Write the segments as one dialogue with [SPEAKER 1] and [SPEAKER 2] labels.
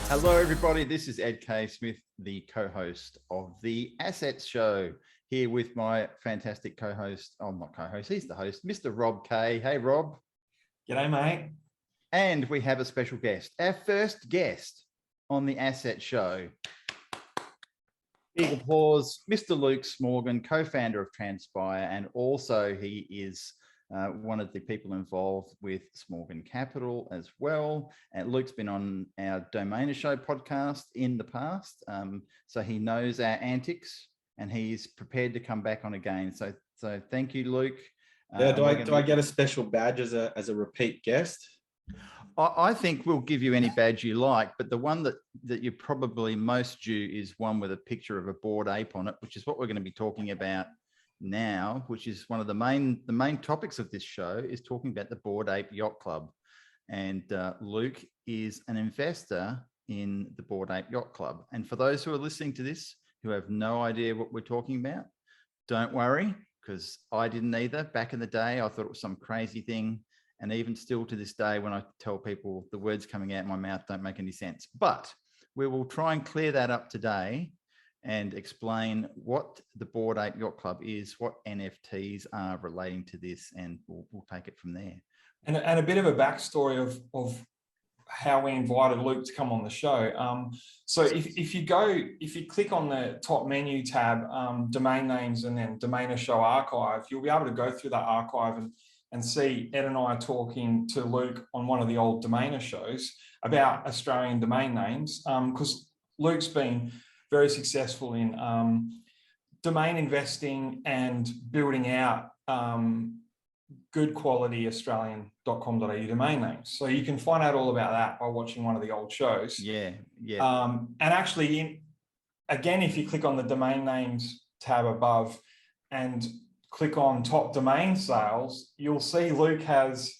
[SPEAKER 1] Hello, everybody. This is Ed K. Smith, the co-host of the Assets Show, here with my fantastic co-host. Oh, not co-host, he's the host, Mr. Rob K. Hey, Rob.
[SPEAKER 2] G'day, mate.
[SPEAKER 1] And we have a special guest, our first guest on the Assets Show. Big applause, Mr. Luke Smorgan, co-founder of Transpire, and also he is one of the people involved with Smorgon Capital as well. And Luke's been on our Domainer Show podcast in the past, so he knows our antics and he's prepared to come back on again. So thank you, Luke.
[SPEAKER 3] Yeah, do I get a special badge as a repeat guest?
[SPEAKER 1] I think we'll give you any badge you like, but the one that you're probably most due is one with a picture of a bored ape on it, which is what we're going to be talking about now, which is one of the main topics of this show, is talking about the Bored Ape Yacht Club. And Luke is an investor in the Bored Ape Yacht Club. And for those who are listening to this who have no idea what we're talking about, don't worry, because I didn't either. Back in the day, I thought it was some crazy thing. And even still to this day, when I tell people the words coming out of my mouth don't make any sense. But we will try and clear that up today and explain what the Bored Ape Yacht Club is, what NFTs are relating to this, and we'll take it from there.
[SPEAKER 2] And a bit of a backstory of how we invited Luke to come on the show. So if you click on the top menu tab, domain names, and then Domainer Show archive, you'll be able to go through that archive and see Ed and I talking to Luke on one of the old Domainer shows about Australian domain names, because Luke's been very successful in domain investing and building out good quality Australian.com.au domain names. So you can find out all about that by watching one of the old shows.
[SPEAKER 1] Yeah.
[SPEAKER 2] And actually, again, if you click on the domain names tab above and click on top domain sales, you'll see Luke has,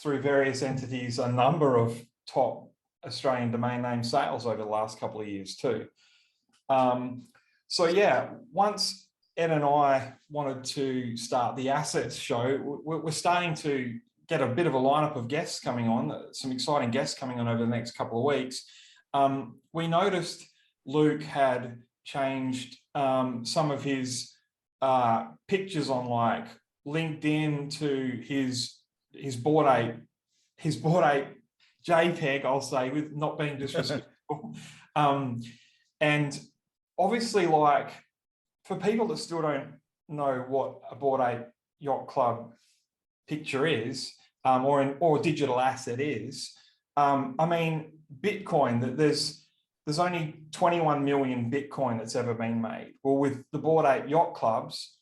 [SPEAKER 2] through various entities, a number of top Australian domain name sales over the last couple of years too. So yeah, once Ed and I wanted to start the Assets Show, we're starting to get a bit of a lineup of guests coming on, some exciting guests coming on over the next couple of weeks. We noticed Luke had changed some of his pictures on like LinkedIn to his Bored Ape JPEG, I'll say, with not being disrespectful. And obviously, like, for people that still don't know what a Bored Ape Yacht Club picture is, or digital asset is, I mean, Bitcoin, there's only 21 million Bitcoin that's ever been made. Well, with the Bored Ape Yacht Club's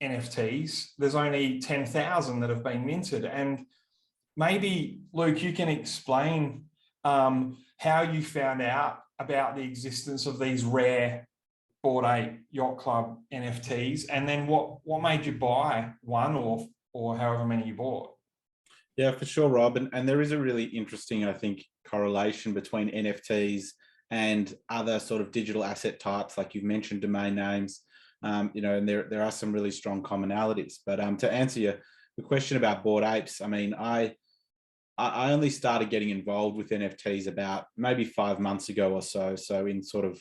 [SPEAKER 2] NFTs, there's only 10,000 that have been minted. And maybe, Luke, you can explain how you found out about the existence of these rare Bored Ape Yacht Club NFTs, and then what made you buy one or however many you bought.
[SPEAKER 3] Yeah, for sure, Rob. And there is a really interesting, I think, correlation between NFTs and other sort of digital asset types, like you've mentioned, domain names, and there are some really strong commonalities. But to answer the question about Bored Apes, I mean, I only started getting involved with NFTs about maybe 5 months ago or so. So in sort of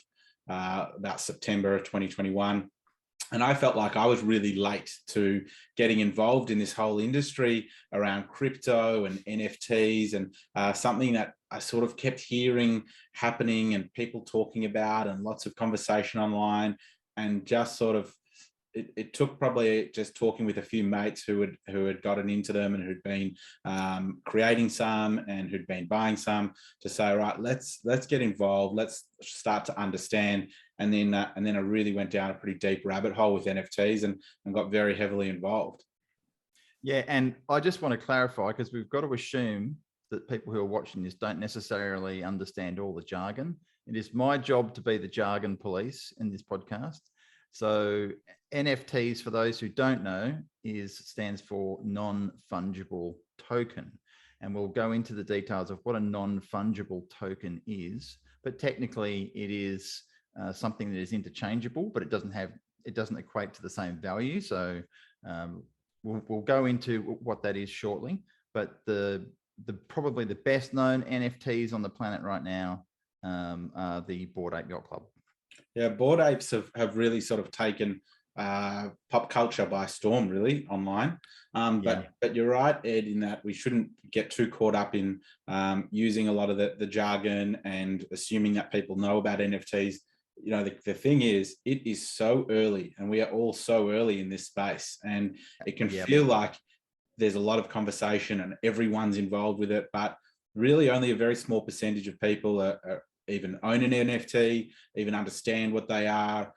[SPEAKER 3] about September of 2021. And I felt like I was really late to getting involved in this whole industry around crypto and NFTs, and something that I sort of kept hearing happening and people talking about, and lots of conversation online, and just sort of it took probably just talking with a few mates who had gotten into them and who'd been creating some and who'd been buying some to say, right, let's get involved, let's start to understand. And then I really went down a pretty deep rabbit hole with NFTs and got very heavily involved.
[SPEAKER 1] Yeah, and I just want to clarify, because we've got to assume that people who are watching this don't necessarily understand all the jargon. It is my job to be the jargon police in this podcast. So NFTs, for those who don't know, stands for non-fungible token. And we'll go into the details of what a non-fungible token is. But technically, it is something that is interchangeable, but it doesn't equate to the same value. So we'll go into what that is shortly. But the probably the best known NFTs on the planet right now are the Bored Ape Yacht Club.
[SPEAKER 3] Yeah, Bored Apes have really sort of taken pop culture by storm, really, online. But you're right, Ed, in that we shouldn't get too caught up in using a lot of the jargon and assuming that people know about NFTs. You know, the thing is, it is so early, and we are all so early in this space, and it can feel like there's a lot of conversation and everyone's involved with it, but really only a very small percentage of people are even own an NFT, even understand what they are.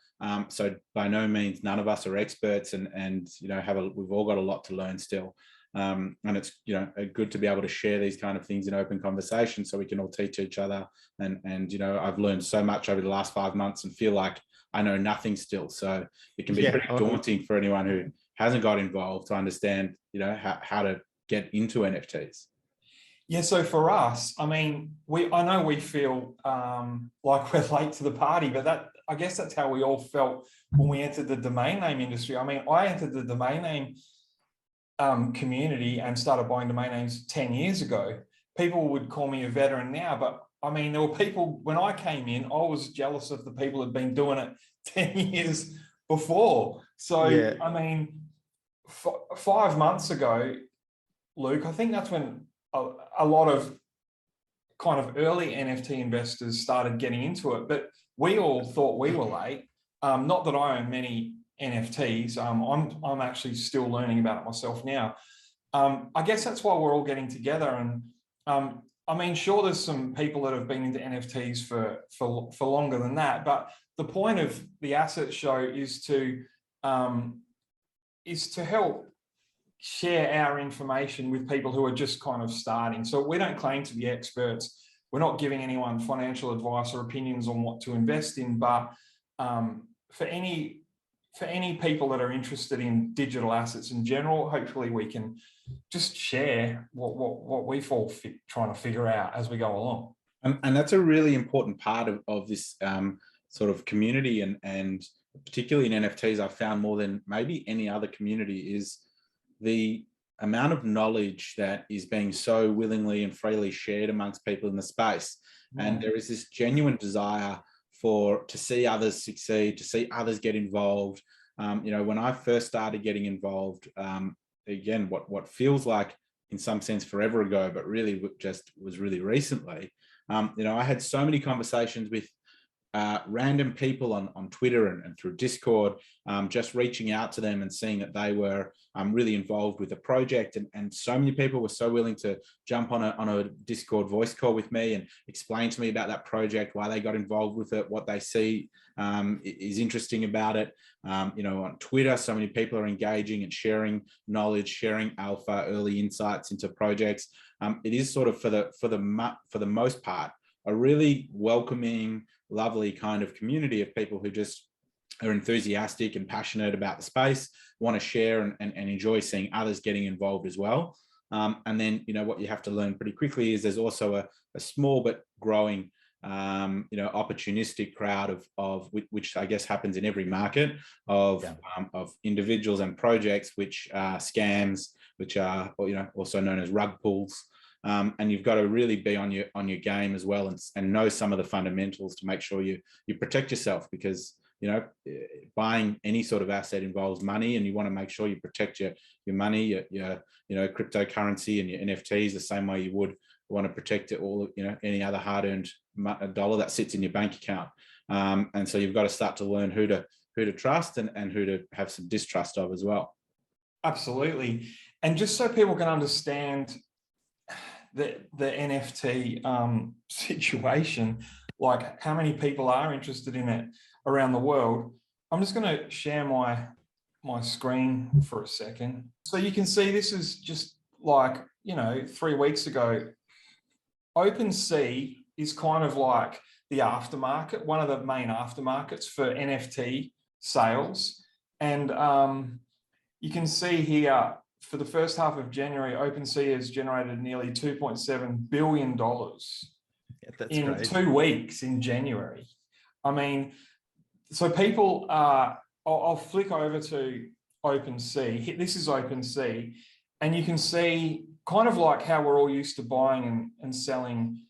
[SPEAKER 3] So by no means, none of us are experts, and you know, we've all got a lot to learn still. And it's, you know, good to be able to share these kind of things in open conversation so we can all teach each other. And you know, I've learned so much over the last 5 months and feel like I know nothing still. So it can be pretty daunting for anyone who hasn't got involved to understand, you know, how to get into NFTs.
[SPEAKER 2] Yeah, so for us, I mean, I know we feel like we're late to the party, but I guess that's how we all felt when we entered the domain name industry. I mean, I entered the domain name community and started buying domain names 10 years ago. People would call me a veteran now, but I mean, there were people, when I came in, I was jealous of the people who had been doing it 10 years before. So, I mean, 5 months ago, Luke, I think that's when a lot of kind of early NFT investors started getting into it, but we all thought we were late. Not that I own many NFTs. I'm actually still learning about it myself now. I guess that's why we're all getting together. And I mean, sure, there's some people that have been into NFTs for longer than that, but the point of the Asset Show is to help share our information with people who are just kind of starting. So we don't claim to be experts. We're not giving anyone financial advice or opinions on what to invest in, but for any people that are interested in digital assets in general, hopefully we can just share what we've all trying to figure out as we go along.
[SPEAKER 3] And that's a really important part of this sort of community, and particularly in NFTs, I've found more than maybe any other community is the amount of knowledge that is being so willingly and freely shared amongst people in the space. And there is this genuine desire to see others succeed, to see others get involved. You know, when I first started getting involved, again, what feels like in some sense forever ago, but really just was really recently, you know, I had so many conversations with random people on Twitter and through Discord, just reaching out to them and seeing that they were really involved with the project. And so many people were so willing to jump on a Discord voice call with me and explain to me about that project, why they got involved with it, what they see is interesting about it. You know, on Twitter, so many people are engaging and sharing knowledge, sharing alpha, early insights into projects. It is sort of for the most part a really welcoming, lovely kind of community of people who just are enthusiastic and passionate about the space, want to share and enjoy seeing others getting involved as well. And then, you know, what you have to learn pretty quickly is there's also a small but growing, you know, opportunistic crowd of which I guess happens in every market of individuals and projects, which are scams, which are, you know, also known as rug pulls. And you've got to really be on your game as well, and know some of the fundamentals to make sure you protect yourself, because, you know, buying any sort of asset involves money, and you want to make sure you protect your money, your you know, cryptocurrency and your NFTs the same way you would want to protect it all, you know, any other hard-earned dollar that sits in your bank account. And so you've got to start to learn who to trust and who to have some distrust of as well.
[SPEAKER 2] Absolutely. And just so people can understand the NFT situation, like how many people are interested in it around the world, I'm just going to share my screen for a second. So you can see this is just like, you know, 3 weeks ago. OpenSea is kind of like the aftermarket, one of the main aftermarkets for NFT sales. And you can see here, for the first half of January, OpenSea has generated nearly $2.7 billion in great. 2 weeks in January. I mean, so people I'll flick over to OpenSea. This is OpenSea, and you can see kind of like how we're all used to buying and selling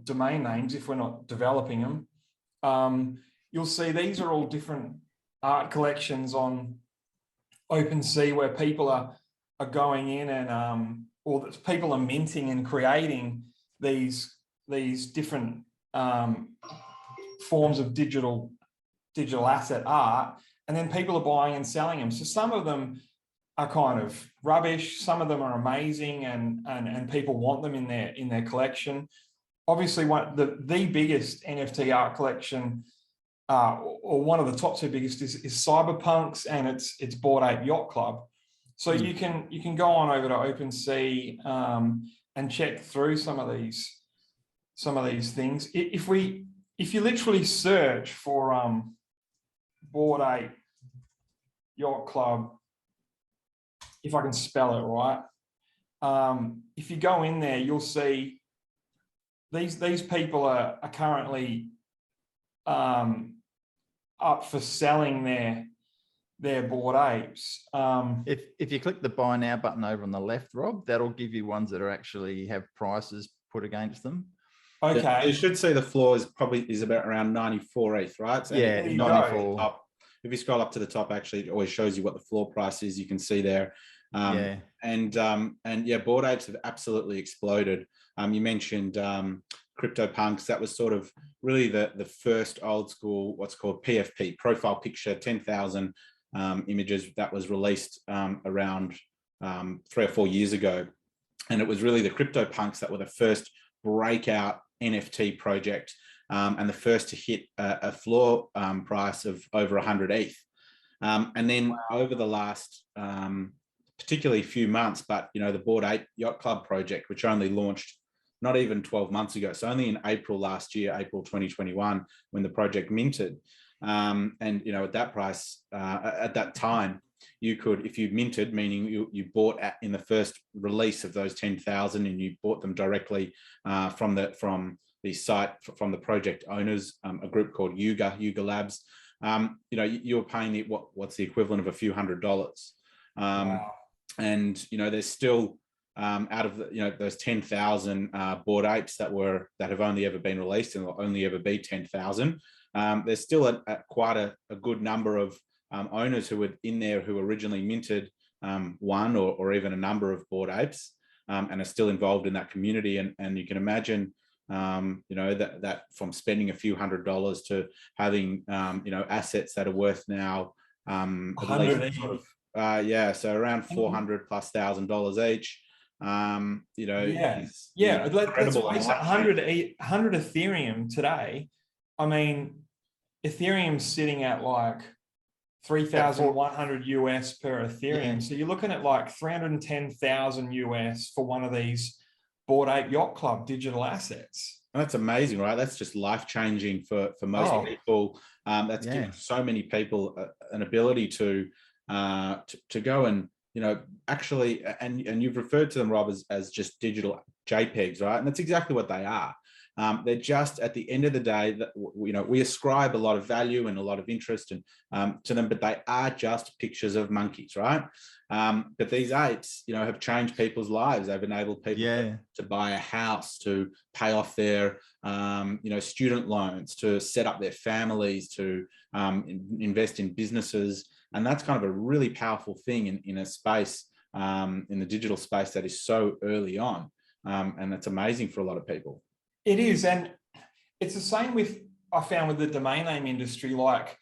[SPEAKER 2] domain names if we're not developing them. You'll see these are all different art collections on OpenSea where people are going in and or that people are minting and creating these different forms of digital asset art, and then people are buying and selling them. So some of them are kind of rubbish, some of them are amazing, and people want them in their collection. Obviously, the biggest NFT art collection, or one of the top two biggest, is Cyberpunk's, and it's Bored Ape Yacht Club. So you can go on over to OpenSea and check through some of these things. If you literally search for Bored Ape Yacht Club, if I can spell it right, if you go in there, you'll see these people are currently up for selling their Bored Apes.
[SPEAKER 1] If you click the buy now button over on the left, Rob, that'll give you ones that are actually have prices put against them.
[SPEAKER 2] Okay.
[SPEAKER 3] You should see the floor is about around 94 ETH, right? So
[SPEAKER 1] yeah, 94.
[SPEAKER 3] If you scroll up to the top, actually, it always shows you what the floor price is. You can see there. And yeah, Bored Apes have absolutely exploded. You mentioned CryptoPunks. That was sort of really the first old school, what's called PFP, profile picture, 10,000 images that was released around 3 or 4 years ago. And it was really the CryptoPunks that were the first breakout NFT project and the first to hit a floor price of over 100 ETH. And then over the last particularly few months, but the Bored Ape Yacht Club project, which only launched not even 12 months ago, so only in April last year, April 2021, when the project minted. And at that price, at that time, you could, if you minted, meaning you bought in the first release of those 10,000 and you bought them directly from the site, from the project owners, a group called Yuga Labs, you're paying what's the equivalent of a few $100s.
[SPEAKER 2] Wow.
[SPEAKER 3] And there's still out of those 10,000 Bored Apes that have only ever been released and will only ever be 10,000. There's still quite a good number of owners who were in there who originally minted one or even a number of Bored Apes and are still involved in that community. And you can imagine, that from spending a few $100s to having, assets that are worth now, so around $400,000+ each. Is incredible.
[SPEAKER 2] Let's face it, 100 Ethereum today. I mean, Ethereum's sitting at like 3,100 US per Ethereum. Yeah. So you're looking at like 310,000 US for one of these Bored Ape Yacht Club digital assets.
[SPEAKER 3] That's amazing, right? That's just life-changing for most people. That's giving so many people an ability to go and, actually, and you've referred to them, Rob, as just digital JPEGs, right? And that's exactly what they are. They're just, at the end of the day, that we ascribe a lot of value and a lot of interest to them, but they are just pictures of monkeys, right? But these apes, have changed people's lives. They've enabled people to buy a house, to pay off their, student loans, to set up their families, to invest in businesses. And that's kind of a really powerful thing in a space, in the digital space that is so early on. And that's amazing for a lot of people.
[SPEAKER 2] It is, and it's the same I found with the domain name industry. Like,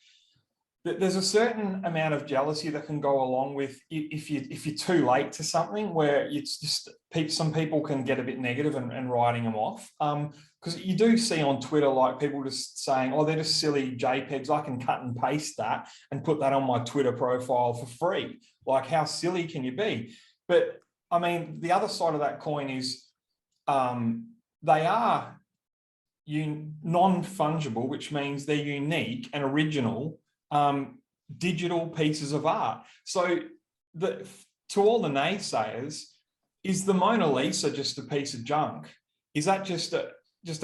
[SPEAKER 2] there's a certain amount of jealousy that can go along with if you're too late to something, where it's just some people can get a bit negative and writing them off. Because you do see on Twitter, like, people just saying, "Oh, they're just silly JPEGs. I can cut and paste that and put that on my Twitter profile for free." Like, how silly can you be? But I mean, the other side of that coin is, they are non-fungible, which means they're unique and original digital pieces of art. So to all the naysayers, is the Mona Lisa just a piece of junk? Is that just a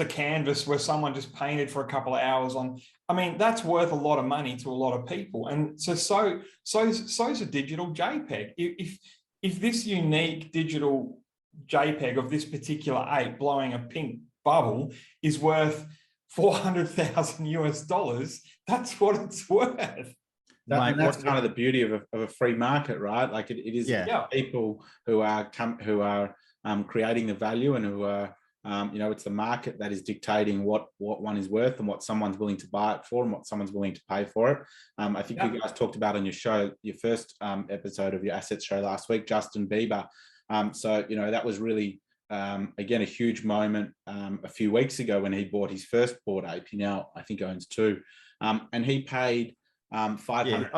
[SPEAKER 2] canvas where someone just painted for a couple of hours on? I mean, that's worth a lot of money to a lot of people. And so's a digital JPEG. If this unique digital JPEG of this particular ape blowing a pink bubble is worth 400,000 US dollars. That's what it's worth.
[SPEAKER 1] Mate,
[SPEAKER 3] and that's kind of the beauty of a free market, right? Like it is
[SPEAKER 1] Yeah.
[SPEAKER 3] people who are creating the value, and who are it's the market that is dictating what one is worth and what someone's willing to buy it for and what someone's willing to pay for it. I think you guys talked about on your show, your first episode of your assets show last week, Justin Bieber. So that was really again a huge moment a few weeks ago when he bought his first Bored Ape. He now I think owns two, and he paid 500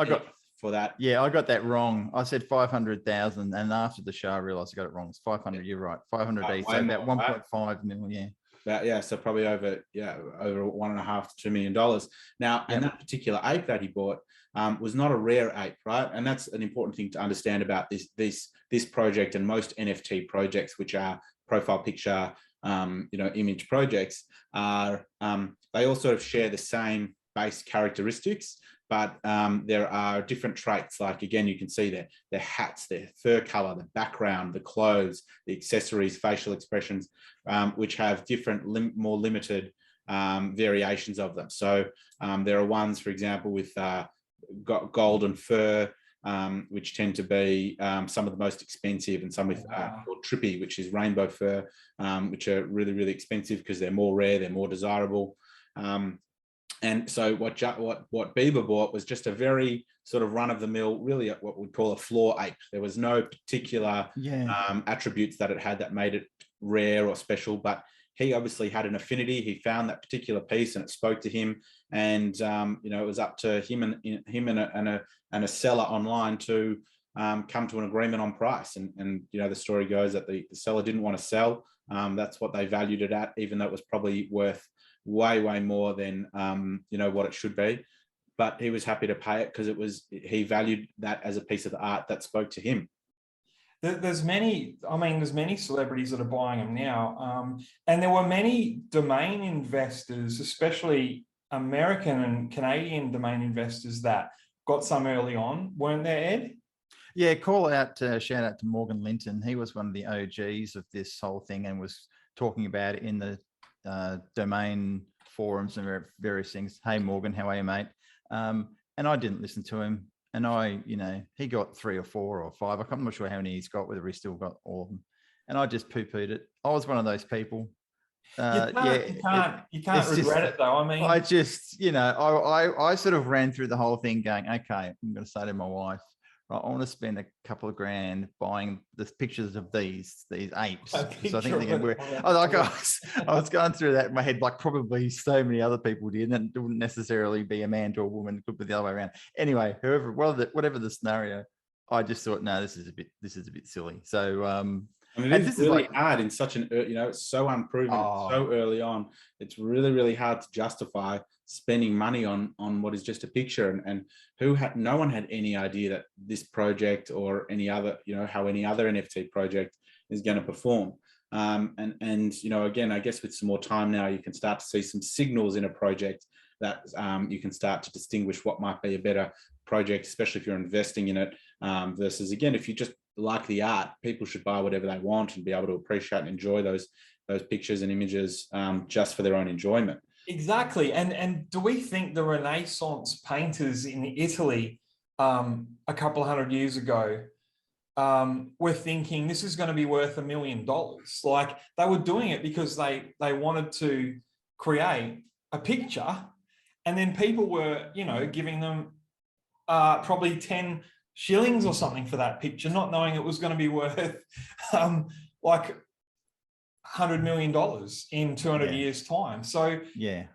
[SPEAKER 3] for that.
[SPEAKER 1] Yeah, I got that wrong. I said 500,000, and after the show, I realized I got it wrong. It's 500. You're right, 500 each, so about 1.5 million. Yeah,
[SPEAKER 3] so probably over $1.5 to $2 million. Now, and that particular ape that he bought was not a rare ape, right? And that's an important thing to understand about this project and most NFT projects, which are profile picture, image projects, are they all sort of share the same base characteristics, but there are different traits. Like, again, you can see their hats, their fur color, the background, the clothes, the accessories, facial expressions, which have different, more limited variations of them. So there are ones, for example, with golden fur, which tend to be some of the most expensive, and some with called Trippy, which is rainbow fur, which are really, really expensive because they're more rare, they're more desirable. And so what Bieber bought was just a very sort of run-of-the-mill, really what we'd call a floor ape. There was no particular attributes that it had that made it rare or special, but he obviously had an affinity. He found that particular piece and it spoke to him. And it was up to him and a seller online to come to an agreement on price. And the story goes that the seller didn't want to sell. That's what they valued it at, even though it was probably worth way more than what it should be. But he was happy to pay it because he valued that as a piece of art that spoke to him.
[SPEAKER 2] There's many celebrities that are buying them now. And there were many domain investors, especially American and Canadian domain investors, that got some early on, weren't there, Ed?
[SPEAKER 1] Yeah, shout out to Morgan Linton. He was one of the OGs of this whole thing and was talking about it in the domain forums and various things. Hey, Morgan, how are you, mate? And I didn't listen to him. And he got 3 or 4 or 5. I'm not sure how many he's got, whether he still got all of them. And I just poo-pooed it. I was one of those people.
[SPEAKER 2] You can't regret it though. I mean,
[SPEAKER 1] I just, I sort of ran through the whole thing going, okay, I'm going to say to my wife, right, I want to spend a couple of grand buying the pictures of these apes. So I think I was going through that in my head, like probably so many other people did, and it wouldn't necessarily be a man to a woman, it could be the other way around. Anyway, whatever the scenario, I just thought, no, this is a bit silly. So
[SPEAKER 3] it's really hard in such an it's so unproven, so early on. It's really, really hard to justify spending money on what is just a picture, and no one had any idea that this project or any other, how any other NFT project is going to perform. And again, I guess with some more time now, you can start to see some signals in a project that you can start to distinguish what might be a better project, especially if you're investing in it, versus, again, if you just like the art, people should buy whatever they want and be able to appreciate and enjoy those pictures and images just for their own enjoyment.
[SPEAKER 2] Exactly. And do we think the Renaissance painters in Italy a couple of 100 years ago were thinking this is going to be worth $1 million? Like, they were doing it because they wanted to create a picture, and then people were, giving them probably 10 shillings or something for that picture, not knowing it was going to be worth like $100 million in 200 years time. So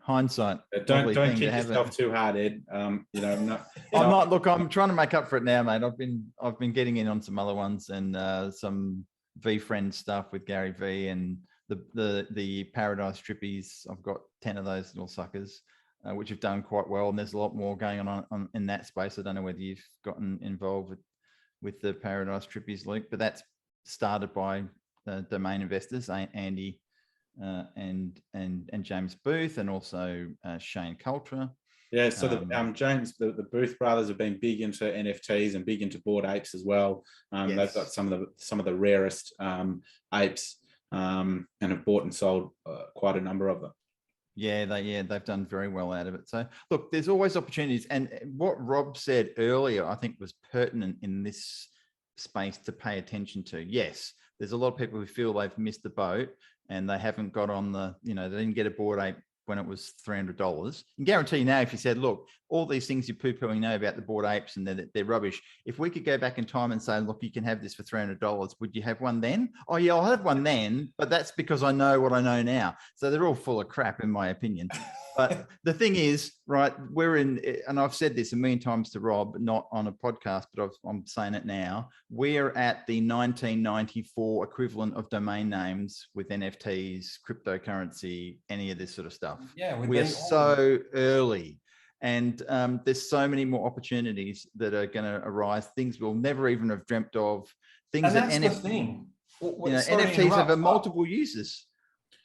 [SPEAKER 1] hindsight.
[SPEAKER 3] Don't kick yourself too hard, Ed. I'm
[SPEAKER 1] not. Look, I'm trying to make up for it now, mate. I've been getting in on some other ones and some V-Friend stuff with Gary V and the Paradise Trippies. I've got 10 of those little suckers, which have done quite well, and there's a lot more going on in that space. I don't know whether you've gotten involved with the Paradise Trippies, Luke, but that's started by domain investors, Andy and James Booth, and also Shane Coulter.
[SPEAKER 3] Yeah, so James, the Booth brothers have been big into NFTs and big into Bored Apes as well.
[SPEAKER 1] Yes.
[SPEAKER 3] They've got some of the rarest apes, and have bought and sold quite a number of them.
[SPEAKER 1] Yeah, they've done very well out of it. So look, there's always opportunities. And what Rob said earlier, I think, was pertinent in this space to pay attention to. Yes, there's a lot of people who feel they've missed the boat and they haven't got on the, they didn't get a Bored Ape when it was $300. I can guarantee you now, if you said, look, all these things you're poo-pooing now about the Bored Apes and they're rubbish. If we could go back in time and say, look, you can have this for $300, would you have one then? Oh yeah, I'll have one then, but that's because I know what I know now. So they're all full of crap, in my opinion. But the thing is, right, we're in, and I've said this a million times to Rob, not on a podcast, but I'm saying it now. We're at the 1994 equivalent of domain names with NFTs, cryptocurrency, any of this sort of stuff.
[SPEAKER 2] Yeah,
[SPEAKER 1] we're so early. And there's so many more opportunities that are going to arise, things we'll never even have dreamt of. Things
[SPEAKER 2] and that's the thing.
[SPEAKER 1] NFTs have multiple uses.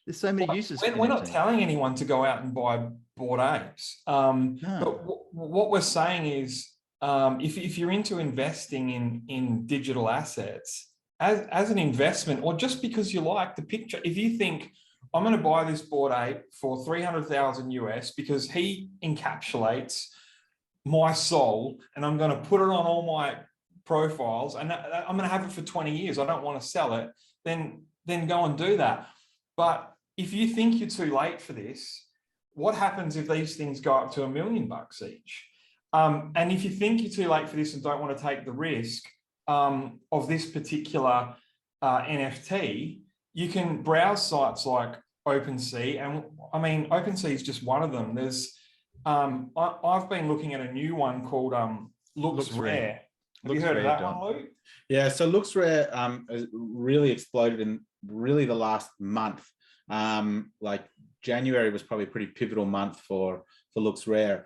[SPEAKER 1] There's so many uses.
[SPEAKER 2] We're not telling anyone to go out and buy Bored Apes.
[SPEAKER 1] No.
[SPEAKER 2] But what we're saying is, if you're into investing in digital assets as an investment, or just because you like the picture, if you think, I'm going to buy this Bored Ape for 300,000 US because he encapsulates my soul, and I'm going to put it on all my profiles, and I'm going to have it for 20 years. I don't want to sell it. Then go and do that. But if you think you're too late for this, what happens if these things go up to $1 million each? And if you think you're too late for this and don't want to take the risk of this particular NFT, you can browse sites like OpenSea. And I mean, OpenSea is just one of them. There's, I've been looking at a new one called Looks Rare. Have you heard of that one, Luke?
[SPEAKER 3] Yeah, so Looks Rare has really exploded in really the last month. Like January was probably a pretty pivotal month for Looks Rare.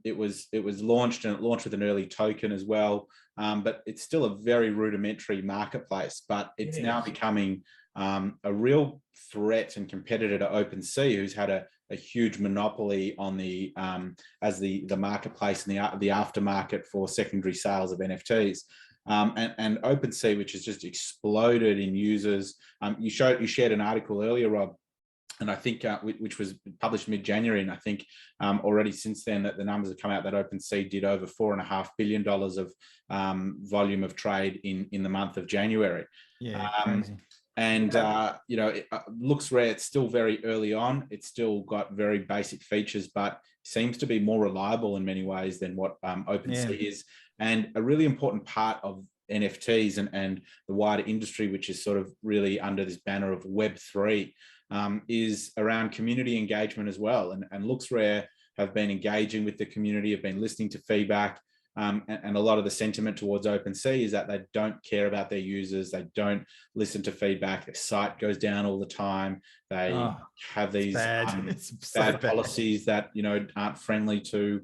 [SPEAKER 3] It was launched, and it launched with an early token as well. But it's still a very rudimentary marketplace, but it's now becoming a real threat and competitor to OpenSea, who's had a huge monopoly on the as the marketplace and the aftermarket for secondary sales of NFTs. And OpenSea, which has just exploded in users. You shared an article earlier, Rob, and I think which was published mid-January, and I think already since then that the numbers have come out that OpenSea did over $4.5 billion of volume of trade in the month of January.
[SPEAKER 1] Yeah, crazy.
[SPEAKER 3] And it Looks Rare. It's still very early on. It's still got very basic features, but seems to be more reliable in many ways than what OpenSea is. And a really important part of NFTs and the wider industry, which is sort of really under this banner of Web3, is around community engagement as well. And Looks Rare have been engaging with the community, have been listening to feedback. And a lot of the sentiment towards OpenSea is that they don't care about their users. They don't listen to feedback. Their site goes down all the time. They have these bad policies that aren't friendly to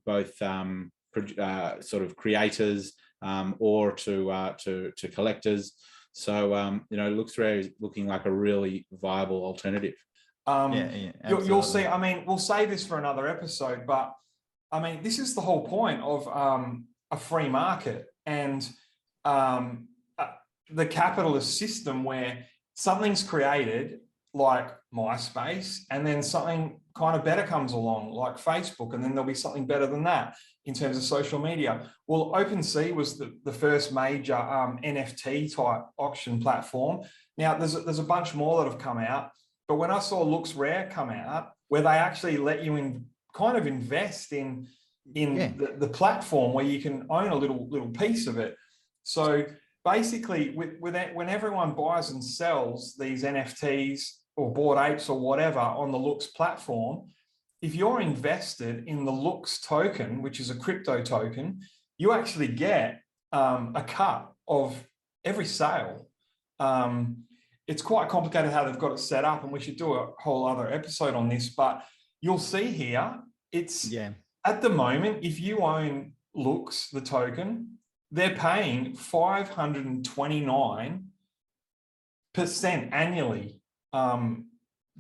[SPEAKER 3] both sort of creators or to collectors. So Looks Rare is looking like a really viable alternative.
[SPEAKER 2] You'll see. I mean, we'll save this for another episode, but I mean, this is the whole point of a free market and the capitalist system, where something's created like MySpace, and then something kind of better comes along like Facebook, and then there'll be something better than that in terms of social media. Well, OpenSea was the first major NFT type auction platform. Now, there's a bunch more that have come out, but when I saw Looks Rare come out, where they actually let you kind of invest in the platform, where you can own a little piece of it. So basically, when everyone buys and sells these NFTs or Bored Apes or whatever on the Looks platform, if you're invested in the Looks token, which is a crypto token, you actually get a cut of every sale. It's quite complicated how they've got it set up, and we should do a whole other episode on this, but you'll see here, at the moment, if you own Looks, the token, they're paying 529% annually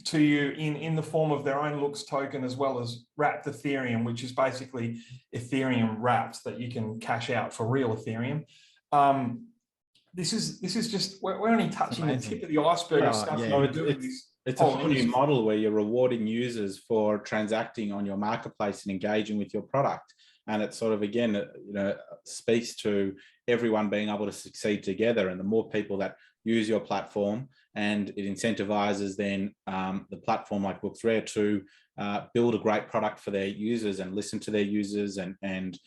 [SPEAKER 2] to you in the form of their own Looks token, as well as wrapped Ethereum, which is basically Ethereum wrapped that you can cash out for real Ethereum. This is just, we're only touching the tip of the iceberg of stuff you can do with this.
[SPEAKER 3] It's a whole new model where you're rewarding users for transacting on your marketplace and engaging with your product. And it sort of, again, speaks to everyone being able to succeed together. And the more people that use your platform, and it incentivizes then the platform like Looks Rare to build a great product for their users and listen to their users, and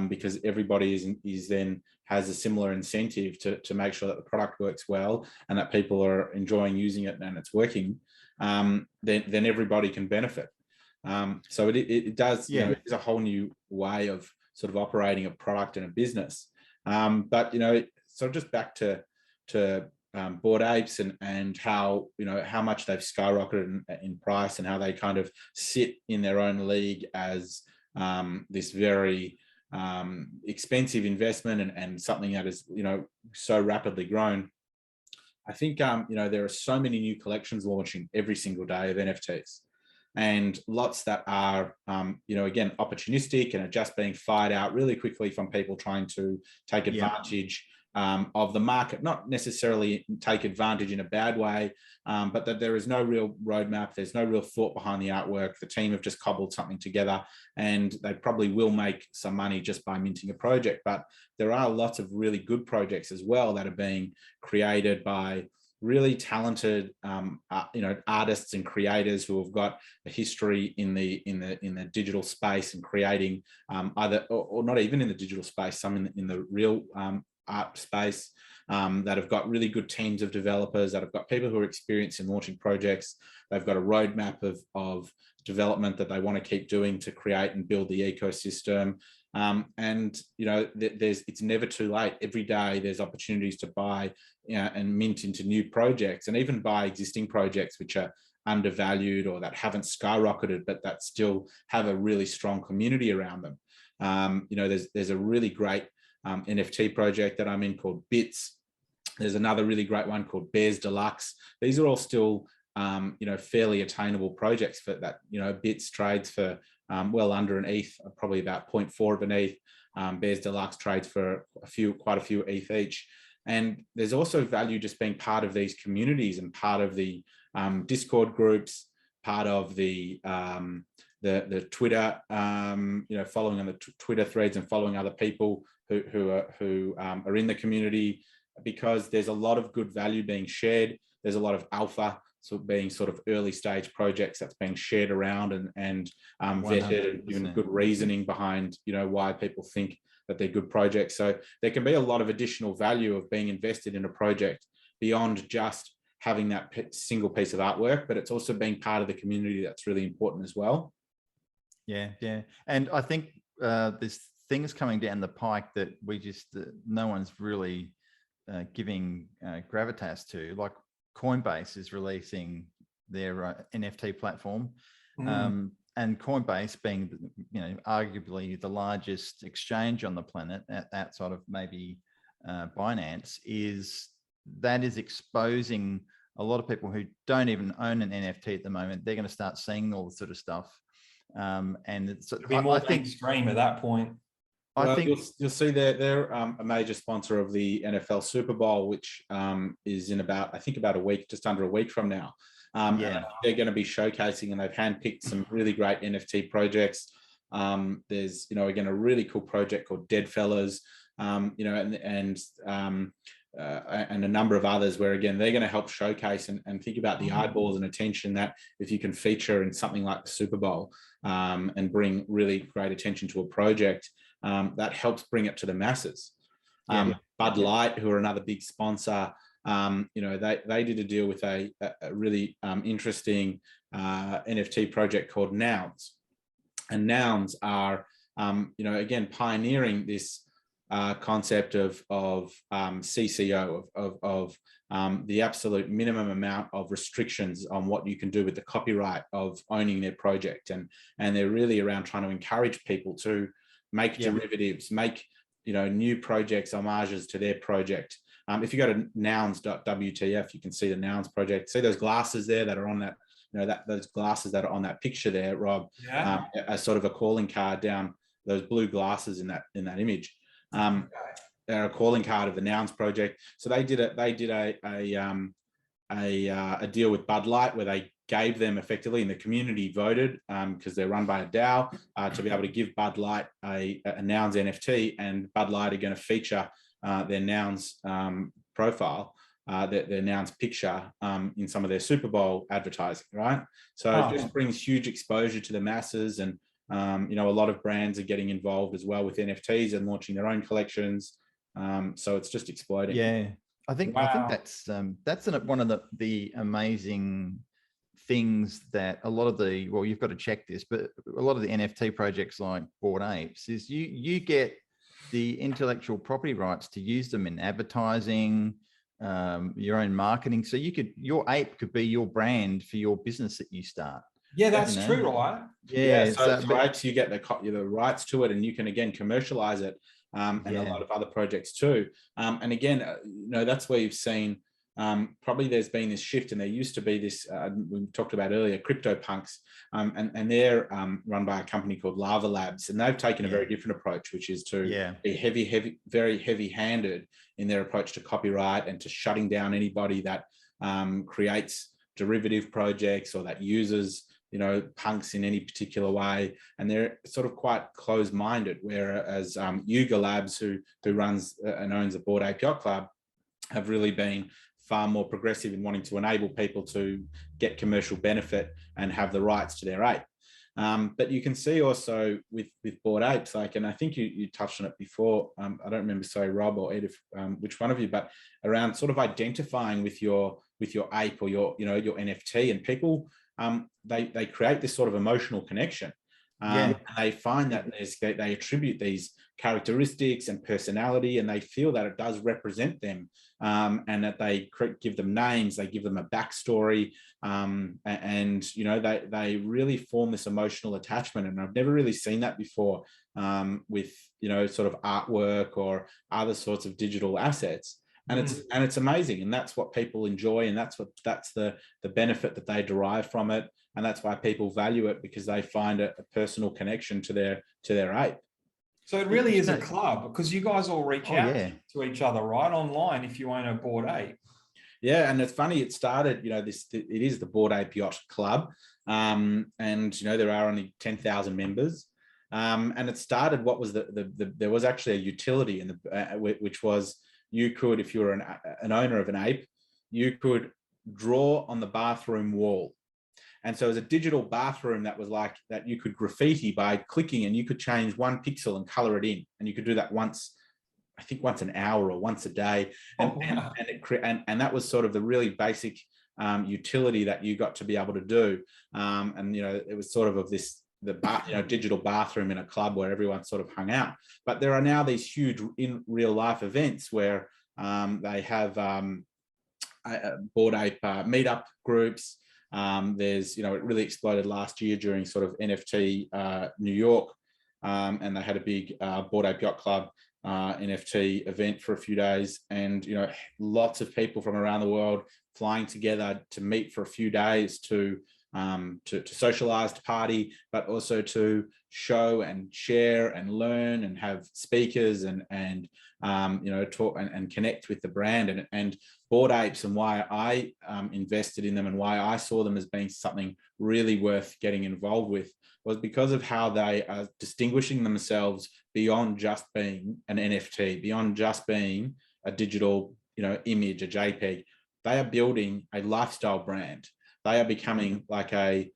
[SPEAKER 3] because everybody is then has a similar incentive to make sure that the product works well and that people are enjoying using it and it's working, then everybody can benefit. So it does, it's a whole new way of sort of operating a product and a business. But so just back to Bored Apes and how how much they've skyrocketed in price, and how they kind of sit in their own league as this very expensive investment and something that is so rapidly grown. I think there are so many new collections launching every single day of NFTs, and lots that are again opportunistic and are just being fired out really quickly from people trying to take advantage of the market, not necessarily take advantage in a bad way, but that there is no real roadmap, there's no real thought behind the artwork. The team have just cobbled something together, and they probably will make some money just by minting a project. But there are lots of really good projects as well that are being created by really talented artists and creators who have got a history in the digital space and creating either or not even in the digital space, some in the real art space, that have got really good teams of developers, that have got people who are experienced in launching projects. They've got a roadmap of development that they want to keep doing to create and build the ecosystem. And it's never too late. Every day there's opportunities to buy and mint into new projects, and even buy existing projects which are undervalued or that haven't skyrocketed, but that still have a really strong community around them. There's a really great NFT project that I'm in called Bits. There's another really great one called Bears Deluxe. These are all still fairly attainable projects for that. Bits trades for well under an ETH, probably about 0.4 of an ETH. Bears Deluxe trades for quite a few ETH each. And there's also value just being part of these communities and part of the Discord groups, part of the Twitter, following on the Twitter threads and following other people who are in the community, because there's a lot of good value being shared. There's a lot of alpha, so being sort of early stage projects that's being shared around and vetted, and given good reasoning behind why people think that they're good projects. So there can be a lot of additional value of being invested in a project beyond just having that single piece of artwork, but it's also being part of the community that's really important as well. Yeah.
[SPEAKER 1] And I think there's things coming down the pike that we just, no one's really giving gravitas to, like Coinbase is releasing their NFT platform. And Coinbase being, arguably the largest exchange on the planet outside of maybe Binance, is exposing a lot of people who don't even own an NFT at the moment. They're going to start seeing all this sort of stuff. And it's,
[SPEAKER 2] I think extreme at that point.
[SPEAKER 3] I think you'll see they're a major sponsor of the NFL Super Bowl, which is in about a week, just under a week from now. And they're going to be showcasing, and they've handpicked some really great NFT projects. There's, again, a really cool project called Dead Fellas, and a number of others where, again, they're going to help showcase and think about the eyeballs and attention that if you can feature in something like the Super Bowl and bring really great attention to a project, that helps bring it to the masses. Bud Light, who are another big sponsor, they did a deal with a really interesting NFT project called Nouns. And Nouns are, again, pioneering this concept of CCO, of the absolute minimum amount of restrictions on what you can do with the copyright of owning their project. And they're really around trying to encourage people to make derivatives, make new projects, homages to their project. If you go to nouns.wtf, you can see the Nouns project. See those glasses there that are on that that those glasses that are on that picture there, Rob,
[SPEAKER 2] Yeah.
[SPEAKER 3] as sort of a calling card down those blue glasses in that image. They're a calling card of the Nouns Project. So they did a deal with Bud Light where they gave them effectively, and the community voted because they're run by a DAO to be able to give Bud Light a Nouns NFT, and Bud Light are going to feature their Nouns profile, their Nouns picture in some of their Super Bowl advertising, right? So it just brings huge exposure to the masses, and a lot of brands are getting involved as well with NFTs and launching their own collections. So it's just exploding.
[SPEAKER 1] Yeah, I think that's one of the amazing things that a lot of you've got to check this, but a lot of the NFT projects like Bored Apes is you get the intellectual property rights to use them in advertising, your own marketing. So your ape could be your brand for your business that you start.
[SPEAKER 2] Yeah, that's true, right?
[SPEAKER 3] Yeah, so rights, you get the rights to it, and you can again commercialize it, and a lot of other projects too. And again, that's where you've seen probably there's been this shift, and there used to be this we talked about earlier, CryptoPunks, and they're run by a company called Lava Labs, and they've taken a very different approach, which is to be very heavy-handed in their approach to copyright and to shutting down anybody that creates derivative projects or that uses punks in any particular way, and they're sort of quite closed-minded. Whereas Yuga Labs, who runs and owns the Bored Ape Yacht Club, have really been far more progressive in wanting to enable people to get commercial benefit and have the rights to their ape. But you can see also with Bored Apes, and I think you touched on it before. I don't remember, sorry, Rob or Ed, which one of you, but around sort of identifying with your ape or your NFT, and people. They create this sort of emotional connection. And they find that they attribute these characteristics and personality, and they feel that it does represent them, and that they give them names, they give them a backstory, and they really form this emotional attachment. And I've never really seen that before with sort of artwork or other sorts of digital assets. And it's amazing, and that's what people enjoy, and that's the benefit that they derive from it, and that's why people value it, because they find a personal connection to their ape.
[SPEAKER 2] So it really is a club, because you guys all reach out to each other, right, online if you own a Bored Ape.
[SPEAKER 3] Yeah, and it's funny. It started, it is the Bored Ape Yacht Club, and there are only 10,000 members, and it started. What was there was actually a utility in which was. You could, if you were an owner of an ape, you could draw on the bathroom wall. And so it was a digital bathroom that was like that you could graffiti by clicking, and you could change one pixel and color it in. And you could do that once an hour or once a day. And that was sort of the really basic utility that you got to be able to do. It was sort of this, digital bathroom in a club where everyone sort of hung out. But there are now these huge in real life events where they have Bored Ape meetup groups. There's, it really exploded last year during sort of NFT New York, and they had a big Bored Ape Yacht Club NFT event for a few days, and lots of people from around the world flying together to meet for a few days to socialize, to party, but also to show and share and learn and have speakers and talk and connect with the brand. And Bored Apes, and why I invested in them and why I saw them as being something really worth getting involved with, was because of how they are distinguishing themselves beyond just being an NFT, beyond just being a digital image, a JPEG. They are building a lifestyle brand. They are becoming like a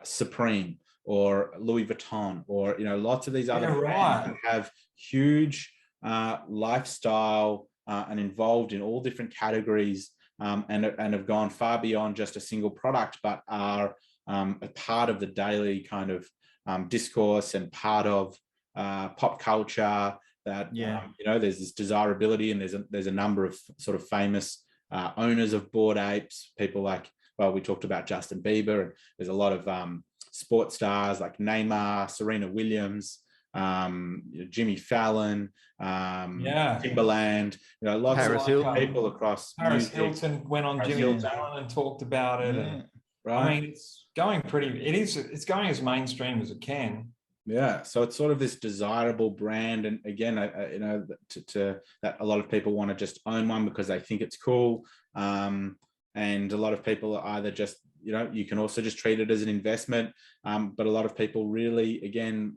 [SPEAKER 3] Supreme or Louis Vuitton, or lots of these other brands that have huge lifestyle and involved in all different categories, and have gone far beyond just a single product, but are a part of the daily kind of discourse and part of pop culture. That there's this desirability, and there's a number of sort of famous owners of Bored Apes, people like. Well, we talked about Justin Bieber, and there's a lot of sports stars like Neymar, Serena Williams, Jimmy Fallon, Timberland, lots
[SPEAKER 1] Paris
[SPEAKER 3] of people across.
[SPEAKER 2] Paris Hilton went on Jimmy Fallon and talked about it.
[SPEAKER 3] right?
[SPEAKER 2] I mean, it's going it's going as mainstream as it can.
[SPEAKER 3] Yeah, so it's sort of this desirable brand, and again, you know, that a lot of people want to just own one because they think it's cool, and a lot of people are either just, you know, you can also just treat it as an investment, but a lot of people really, again,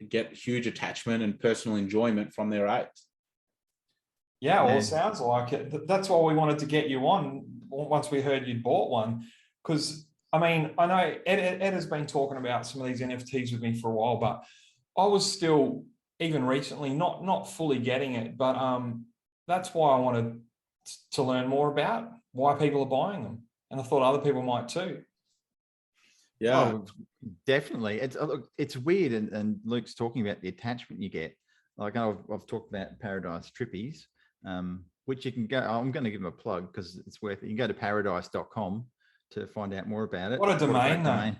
[SPEAKER 3] get huge attachment and personal enjoyment from their apes.
[SPEAKER 2] Yeah, well,
[SPEAKER 1] Yeah.
[SPEAKER 2] it sounds like it. That's why we wanted to get you on once we heard you'd bought one, because I mean, I know Ed has been talking about some of these NFTs with me for a while, but I was still, even recently, not fully getting it. But that's why I wanted to learn more about why people are buying them, and I thought other people might too.
[SPEAKER 3] Yeah,
[SPEAKER 1] Oh, definitely. It's weird, and Luke's talking about the attachment you get. Like I've talked about Paradise Trippies, which you can go. I'm going to give them a plug because it's worth it. You can go to paradise.com to find out more about it.
[SPEAKER 2] What a domain
[SPEAKER 1] great
[SPEAKER 2] name.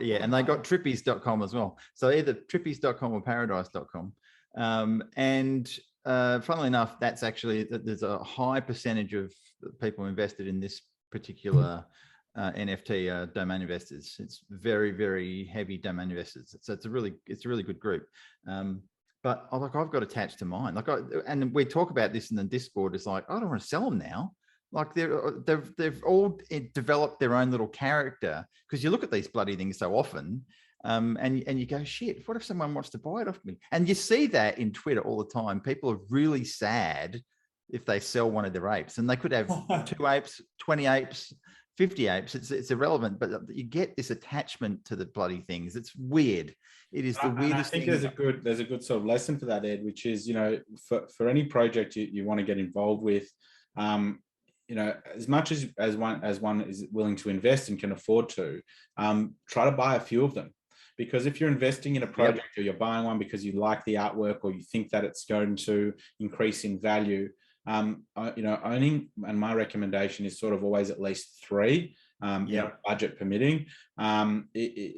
[SPEAKER 1] Yeah, and they got trippies.com as well. So either trippies.com or paradise.com. Funnily enough, that's actually, there's a high percentage of people invested in this particular NFT domain investors. It's very, very heavy domain investors. So it's a really good group. But I've got attached to mine. And we talk about this in the Discord. It's like, I don't want to sell them now. Like they've all developed their own little character, because you look at these bloody things so often, and you go, shit, what if someone wants to buy it off me? And you see that in Twitter all the time. People are really sad if they sell one of their apes, and they could have 2 apes, 20 apes, 50 apes. It's irrelevant, but you get this attachment to the bloody things. It's weird. It is the weirdest
[SPEAKER 3] thing.
[SPEAKER 1] There's
[SPEAKER 3] a good sort of lesson for that, Ed, which is, you know, for any project you want to get involved with, you know, as much as one is willing to invest and can afford to, try to buy a few of them. Because if you're investing in a project, or you're buying one because you like the artwork, or you think that it's going to increase in value, you know, owning, and my recommendation is sort of always at least 3, you know, budget permitting,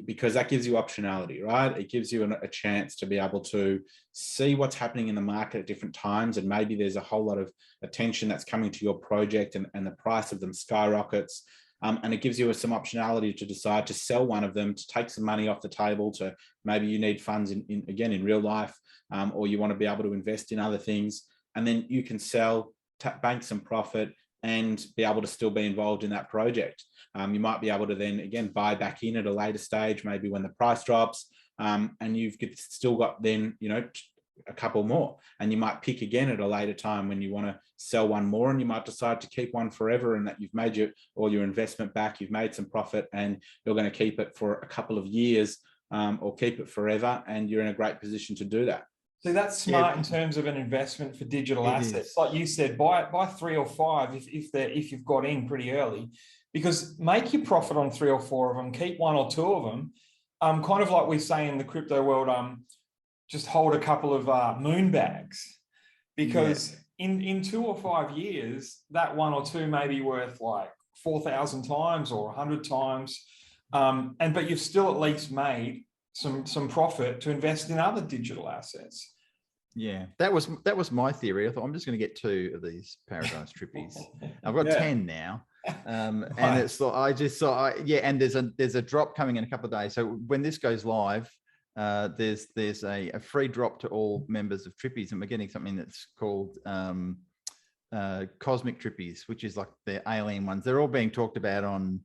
[SPEAKER 3] because that gives you optionality, right? It gives you a chance to be able to see what's happening in the market at different times, and maybe there's a whole lot of attention that's coming to your project, and the price of them skyrockets. And it gives you some optionality to decide to sell one of them, to take some money off the table, to maybe you need funds in real life, or you want to be able to invest in other things, and then you can sell, bank some profit, and be able to still be involved in that project. You might be able to then again buy back in at a later stage, maybe when the price drops, and you've still got then, you know, a couple more, and you might pick again at a later time when you want to sell one more, and you might decide to keep one forever, and that you've made all your investment back, you've made some profit, and you're going to keep it for a couple of years, or keep it forever, and you're in a great position to do that.
[SPEAKER 2] So that's smart in terms of an investment for digital assets. Like you said, buy 3 or 5 if you've got in pretty early, because make your profit on 3 or 4 of them, keep 1 or 2 of them. Kind of like we say in the crypto world, just hold a couple of moon bags, because in 2 or 5 years, that 1 or 2 may be worth like 4,000 times or 100 times. But you've still at least made some profit to invest in other digital assets.
[SPEAKER 1] Yeah, that was my theory. I thought, I'm just going to get 2 of these Paradise Trippies. I've got 10 now, and it's like I just saw. And there's a drop coming in a couple of days. So when this goes live, there's a free drop to all members of Trippies, and we're getting something that's called Cosmic Trippies, which is like the alien ones. They're all being talked about on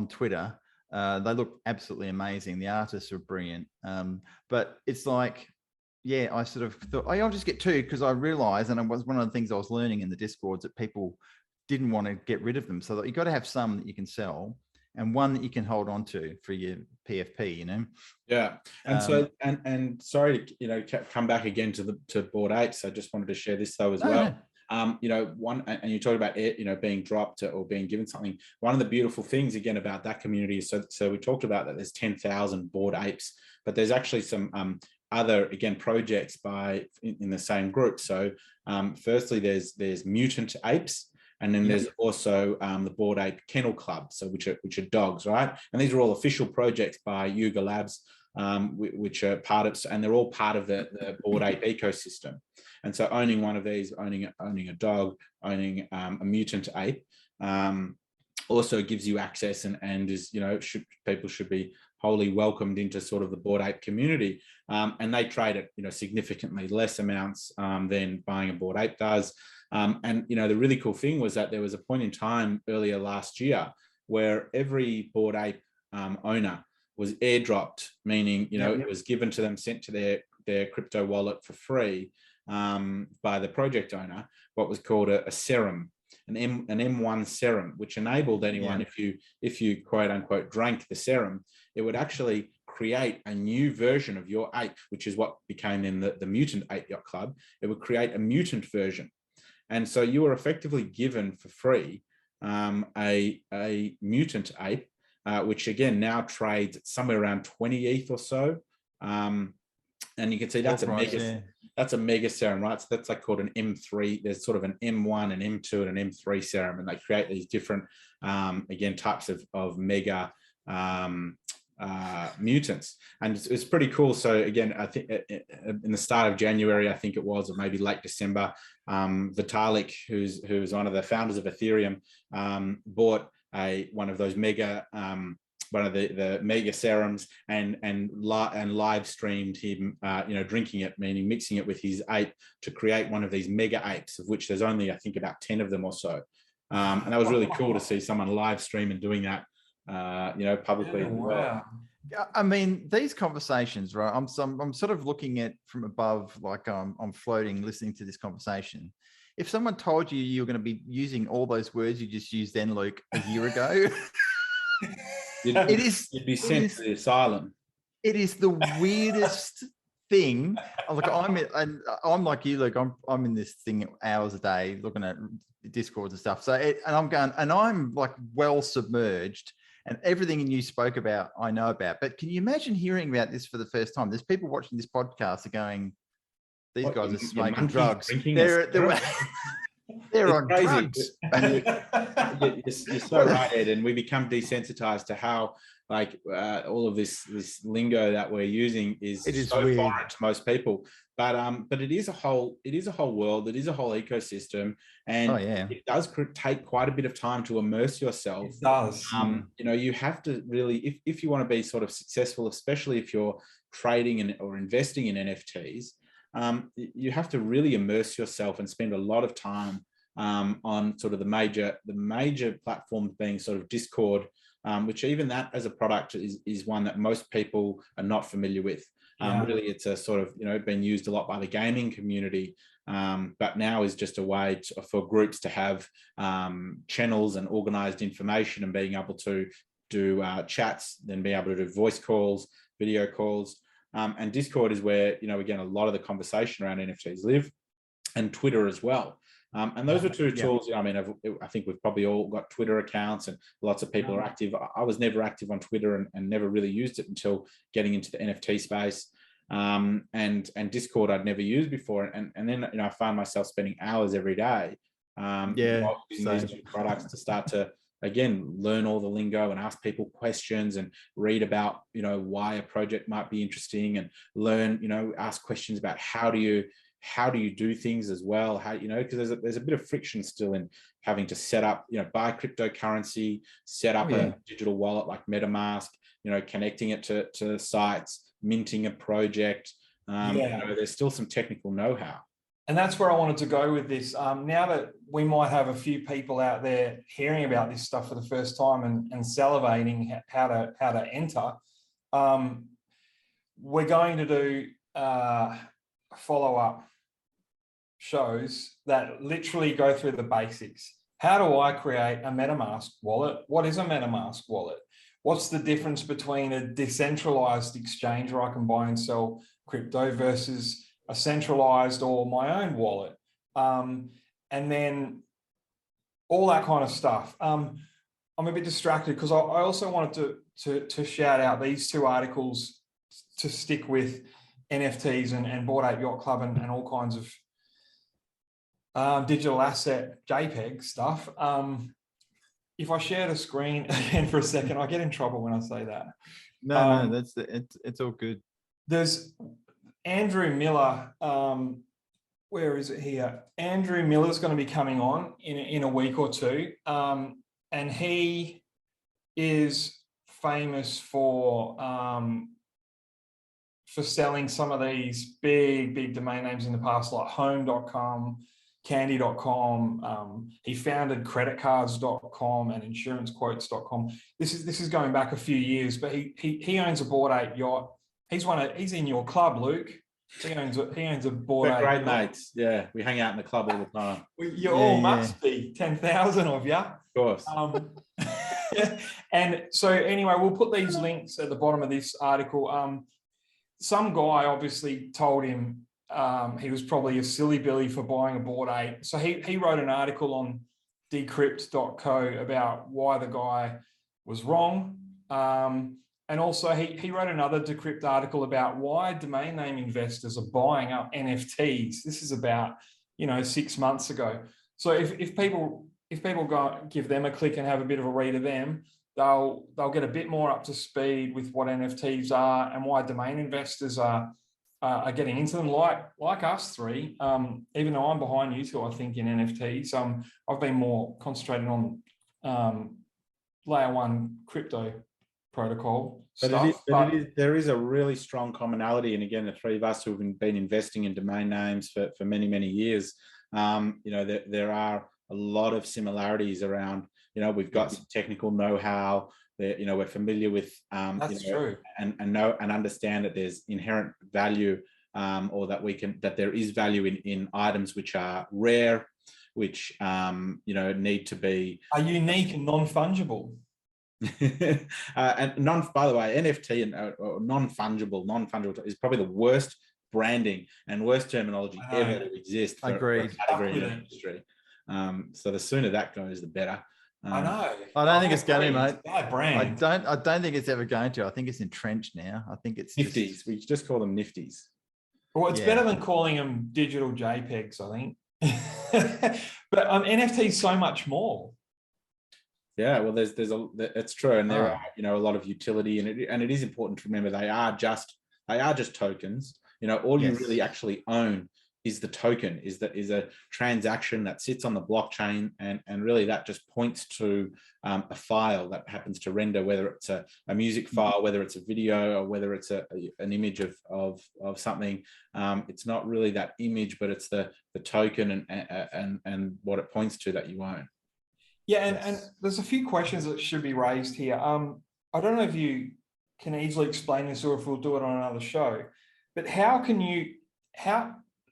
[SPEAKER 1] Twitter. They look absolutely amazing. The artists are brilliant. But it's like, I sort of thought, I'll just get 2, because I realized, and it was one of the things I was learning in the Discords, that people didn't want to get rid of them. So that you got to have some that you can sell, and one that you can hold on to for your PFP, you know? Yeah.
[SPEAKER 3] And so, and sorry to, you know, come back again to Bored Apes. I just wanted to share this though as well. You know, and you talked about it, you know, being dropped or being given something. One of the beautiful things again about that community is, so we talked about that there's 10,000 Bored Apes, but there's actually some other, again, projects in the same group. So firstly, there's Mutant Apes, and then there's also the Bored Ape Kennel Club, so which are dogs, right? And these are all official projects by Yuga Labs, which are part of, and they're all part of the Bored Ape ecosystem. And so owning one of these, owning a dog, owning a mutant ape, also gives you access and is, people should be wholly welcomed into sort of the Bored Ape community. And they trade at, significantly less amounts than buying a Bored Ape does. And, the really cool thing was that there was a point in time earlier last year where every Bored Ape owner was airdropped, meaning, it was given to them, sent to their crypto wallet for free by the project owner, what was called a serum, an M1 serum, which enabled anyone, if you quote unquote drank the serum, it would actually create a new version of your ape, which is what became in the Mutant Ape Yacht Club. It would create a mutant version. And so you were effectively given for free a mutant ape, which again now trades somewhere around 20 ETH or so. And you can see that's a mega serum, right? So that's like called an M3. There's sort of an M1, an M2, and an M3 serum, and they create these different, again, types of mega mutants, and it's pretty cool. So again, I think in the start of January, I think it was, or maybe late December, Vitalik, who's one of the founders of Ethereum, bought one of those mega one of the mega serums and live streamed him drinking it, meaning mixing it with his ape to create one of these mega apes, of which there's only, I think, about 10 of them or so. And that was really cool to see someone live stream and doing that publicly.
[SPEAKER 2] Yeah, wow.
[SPEAKER 1] I mean, these conversations, right? I'm sort of looking at from above, like I'm floating, listening to this conversation. If someone told you you're going to be using all those words you just used then, Luke, a year ago, you'd
[SPEAKER 3] be sent to the asylum.
[SPEAKER 1] It is the weirdest thing. Like I'm like you, Luke. I'm in this thing hours a day looking at Discords and stuff. So I'm like well submerged. And everything you spoke about, I know about. But can you imagine hearing about this for the first time? There's people watching this podcast are going, these guys are smoking drugs. They're on drugs.
[SPEAKER 3] You're so right, Ed. And we become desensitized to how all of this lingo that we're using is so
[SPEAKER 1] weird.
[SPEAKER 3] foreign to most people. But it is a whole world. It is a whole ecosystem, and it does take quite a bit of time to immerse yourself.
[SPEAKER 2] It does.
[SPEAKER 3] You have to really, if you want to be sort of successful, especially if you're trading or investing in NFTs, you have to really immerse yourself and spend a lot of time on sort of the major platforms, being sort of Discord, which even that as a product is one that most people are not familiar with. Really, it's a sort of, been used a lot by the gaming community, but now is just a way for groups to have channels and organized information and being able to do chats, then be able to do voice calls, video calls. And Discord is where, again, a lot of the conversation around NFTs live, and Twitter as well. And those are two tools. I mean, I think we've probably all got Twitter accounts, and lots of people are active. I was never active on Twitter and never really used it until getting into the NFT space. And Discord I'd never used before. And then, I find myself spending hours every day using these two products to start to, again, learn all the lingo and ask people questions and read about, why a project might be interesting, and learn, ask questions about how do you do things as well, because there's a bit of friction still in having to set up, buy cryptocurrency, set up a digital wallet like MetaMask, connecting it to sites, minting a project. There's still some technical know-how.
[SPEAKER 2] And that's where I wanted to go with this. Now that we might have a few people out there hearing about this stuff for the first time and salivating how to enter, we're going to do follow-up shows that literally go through the basics. How do I create a MetaMask wallet? What is a MetaMask wallet? What's the difference between a decentralized exchange where I can buy and sell crypto versus a centralized or my own wallet? And then all that kind of stuff. I'm a bit distracted because I also wanted to shout out these two articles to stick with NFTs and Bored Ape Yacht Club and all kinds of digital asset JPEG stuff. If I share the screen again for a second, I get in trouble when I say that.
[SPEAKER 1] No, it's all good.
[SPEAKER 2] There's Andrew Miller. Where is it here? Andrew Miller's going to be coming on in a week or two. and he is famous for selling some of these big domain names in the past, like home.com, candy.com. He founded creditcards.com and insurancequotes.com. This is going back a few years, but he owns a Bored Ape Yacht. He's in your club, Luke. He owns a Bored Ape.
[SPEAKER 3] Great mates. Yeah, we hang out in the club all the time.
[SPEAKER 2] You all must be 10,000 of you.
[SPEAKER 3] Of course.
[SPEAKER 2] And so anyway, we'll put these links at the bottom of this article. Some guy obviously told him he was probably a silly Billy for buying a Bored Ape. So he wrote an article on decrypt.co about why the guy was wrong. And also he wrote another Decrypt article about why domain name investors are buying up NFTs. This is about, 6 months ago. So if people go give them a click and have a bit of a read of them, they'll get a bit more up to speed with what NFTs are and why domain investors are getting into them, like us three. Even though I'm behind you two, I think, in NFTs. I've been more concentrating on layer one crypto protocol stuff.
[SPEAKER 3] There is a really strong commonality, and again, the three of us who've been investing in domain names for many years, there are a lot of similarities around. We've got some technical know-how. We're familiar with
[SPEAKER 2] That's true,
[SPEAKER 3] and know and understand that there's inherent value, or that there is value in items which are rare, which need to be
[SPEAKER 2] are unique and non-fungible.
[SPEAKER 3] and by the way, NFT and non-fungible is probably the worst branding and worst terminology ever to exist for a category in the industry. So the sooner that goes, the better.
[SPEAKER 2] I know.
[SPEAKER 1] I don't think it's going to, mate.
[SPEAKER 2] Bad brand.
[SPEAKER 1] I don't think it's ever going to. I think it's entrenched now. I think it's
[SPEAKER 3] nifties. We just call them nifties.
[SPEAKER 2] Well, it's better than calling them digital JPEGs, I think. But NFT is so much more.
[SPEAKER 3] Yeah, well, it's true, and there are a lot of utility, and it is important to remember they are just tokens. All you really actually own is the token, is a transaction that sits on the blockchain, and really that just points to a file that happens to render, whether it's a music file, whether it's a video, or whether it's an image of something. It's not really that image, but it's the token and what it points to that you own.
[SPEAKER 2] Yeah, and there's a few questions that should be raised here. I don't know if you can easily explain this or if we'll do it on another show, but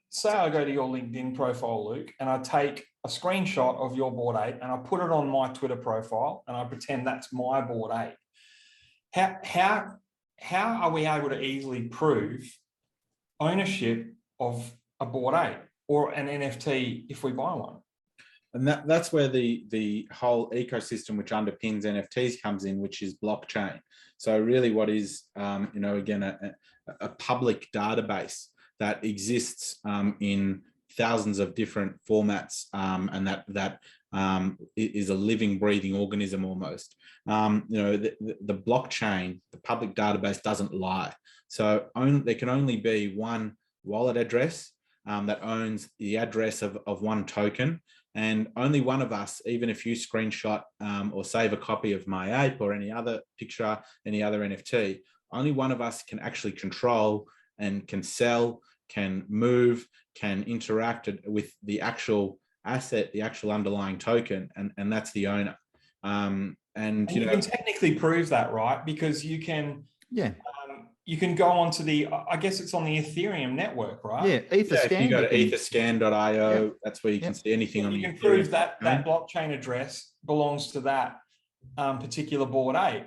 [SPEAKER 2] say I go to your LinkedIn profile, Luke, and I take a screenshot of your Bored Ape and I put it on my Twitter profile and I pretend that's my Bored Ape. How are we able to easily prove ownership of a Bored Ape or an NFT if we buy one?
[SPEAKER 3] And that's where the whole ecosystem which underpins NFTs comes in, which is blockchain. So really what is, again, a public database that exists in thousands of different formats, and that is a living, breathing organism almost. The blockchain, the public database doesn't lie. So there can only be one wallet address that owns the address of one token. And only one of us, even if you screenshot or save a copy of my ape or any other picture, any other NFT, only one of us can actually control and can sell, can move, can interact with the actual asset, the actual underlying token, and that's the owner. And you can
[SPEAKER 2] technically prove that, right? Because you can go onto I guess it's on the Ethereum network, right?
[SPEAKER 1] Yeah, Etherscan.
[SPEAKER 3] If you go to etherscan.io, that's where you can see anything on the Ethereum.
[SPEAKER 2] You can prove that blockchain address belongs to that particular Bored Ape.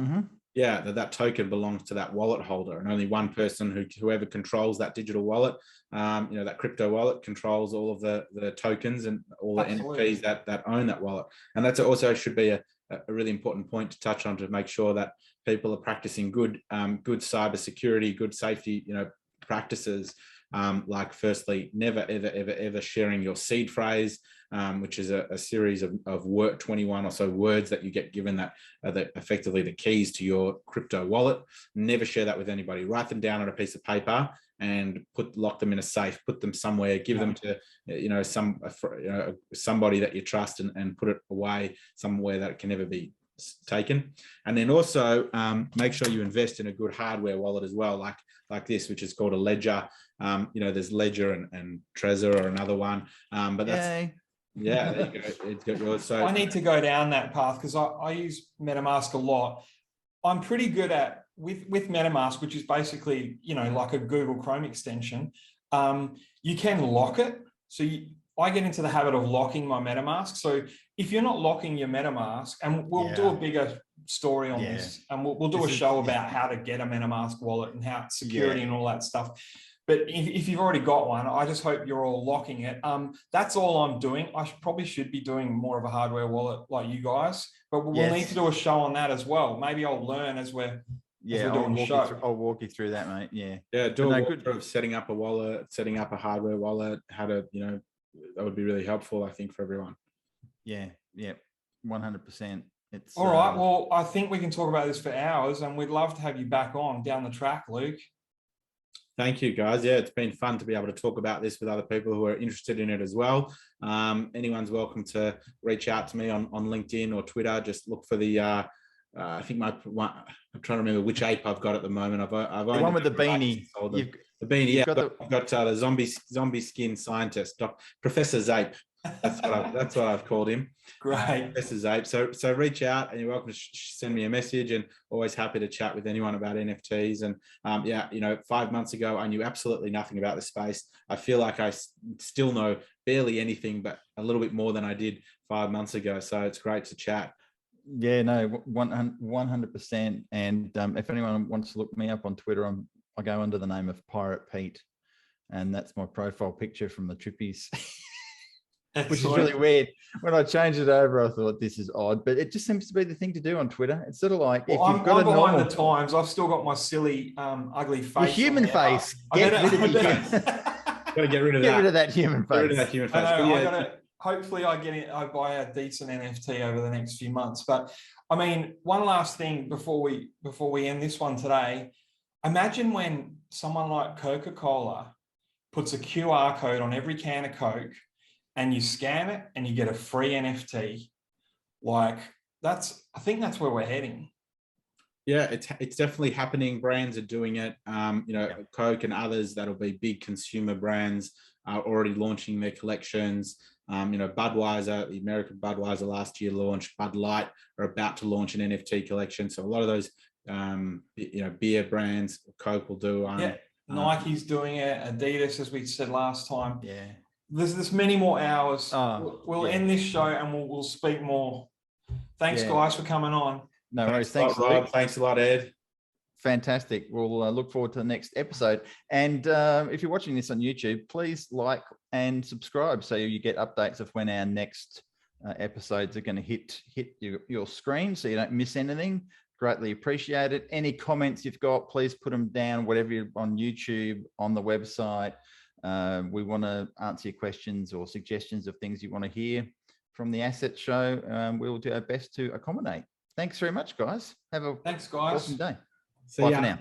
[SPEAKER 3] Mm-hmm. Yeah, that token belongs to that wallet holder, and only one person, whoever controls that digital wallet, that crypto wallet, controls all of the tokens and all the NFTs that own that wallet. And that's also should be a really important point to touch on, to make sure that people are practicing good cybersecurity, good safety, practices. Like firstly, never ever sharing your seed phrase, which is a series of 21 or so words that you get given that are effectively the keys to your crypto wallet. Never share that with anybody. Write them down on a piece of paper and lock them in a safe, put them somewhere, give them to, somebody that you trust, and put it away somewhere that it can never be taken. And then also make sure you invest in a good hardware wallet as well, like this, which is called a Ledger. There's Ledger and Trezor or another one, but that's
[SPEAKER 1] Yay.
[SPEAKER 3] yeah, there you go. It's got yours. So
[SPEAKER 2] I need to go down that path because I use MetaMask a lot. I'm pretty good at with MetaMask, which is basically, like a Google Chrome extension. You can lock it. So I get into the habit of locking my MetaMask. So if you're not locking your MetaMask, and we'll do a bigger story on this, and we'll do a show about how to get a MetaMask wallet and how security and all that stuff. But if you've already got one, I just hope you're all locking it. That's all I'm doing. I probably should be doing more of a hardware wallet like you guys, but we'll need to do a show on that as well. Maybe I'll learn as we're doing the show.
[SPEAKER 1] I'll walk you through that, mate.
[SPEAKER 3] Do a walkthrough of setting up a wallet, setting up a hardware wallet, how to, that would be really helpful, I think, for everyone.
[SPEAKER 1] Yeah, 100%. It's
[SPEAKER 2] all right. Well, I think we can talk about this for hours, and we'd love to have you back on down the track, Luke.
[SPEAKER 3] Thank you, guys. Yeah, it's been fun to be able to talk about this with other people who are interested in it as well. Anyone's welcome to reach out to me on LinkedIn or Twitter. Just look for the, I think I'm trying to remember which ape I've got at the moment. I've
[SPEAKER 1] the one with the beanie.
[SPEAKER 3] The beanie, yeah. I've got the zombie skin scientist, Professor Zape. That's what I've called him.
[SPEAKER 2] Great.
[SPEAKER 3] Professor Zape. So reach out, and you're welcome to send me a message, and always happy to chat with anyone about NFTs. And 5 months ago, I knew absolutely nothing about the space. I feel like I still know barely anything, but a little bit more than I did 5 months ago. So it's great to chat.
[SPEAKER 1] Yeah, no, 100%. And if anyone wants to look me up on Twitter, I go under the name of Pirate Pete, and that's my profile picture from the Trippies. Which is really weird. When I changed it over, I thought this is odd, but it just seems to be the thing to do on Twitter. It's sort of like, if you've got
[SPEAKER 2] I'm behind the times. I've still got my silly, ugly face.
[SPEAKER 1] Your human face. Get rid of
[SPEAKER 3] Gotta get rid of that.
[SPEAKER 1] Get rid of that human face.
[SPEAKER 3] Get rid of that human face.
[SPEAKER 2] Hopefully I buy a decent NFT over the next few months. But I mean, one last thing before we end this one today. Imagine when someone like Coca-Cola puts a QR code on every can of Coke, and you scan it and you get a free NFT. I think that's where we're heading.
[SPEAKER 3] Yeah, it's definitely happening. Brands are doing it. Coke and others that'll be big consumer brands are already launching their collections. Budweiser, the American Budweiser last year launched. Bud Light are about to launch an NFT collection. So a lot of those, beer brands, Coke will do.
[SPEAKER 2] Nike's doing it. Adidas, as we said last time.
[SPEAKER 1] Yeah.
[SPEAKER 2] There's many more hours. We'll end this show and we'll speak more. Thanks, guys, for coming on.
[SPEAKER 1] No worries. Thanks,
[SPEAKER 3] Rob. Thanks a lot, Ed.
[SPEAKER 1] Fantastic. We'll look forward to the next episode. And if you're watching this on YouTube, please like and subscribe so you get updates of when our next episodes are going to hit your screen so you don't miss anything. Greatly appreciate it. Any comments you've got, please put them down, whatever you're on YouTube, on the website. We want to answer your questions or suggestions of things you want to hear from the Asset Show. We'll do our best to accommodate. Thanks very much, guys. Have a awesome day.
[SPEAKER 3] See ya.
[SPEAKER 1] Bye for now.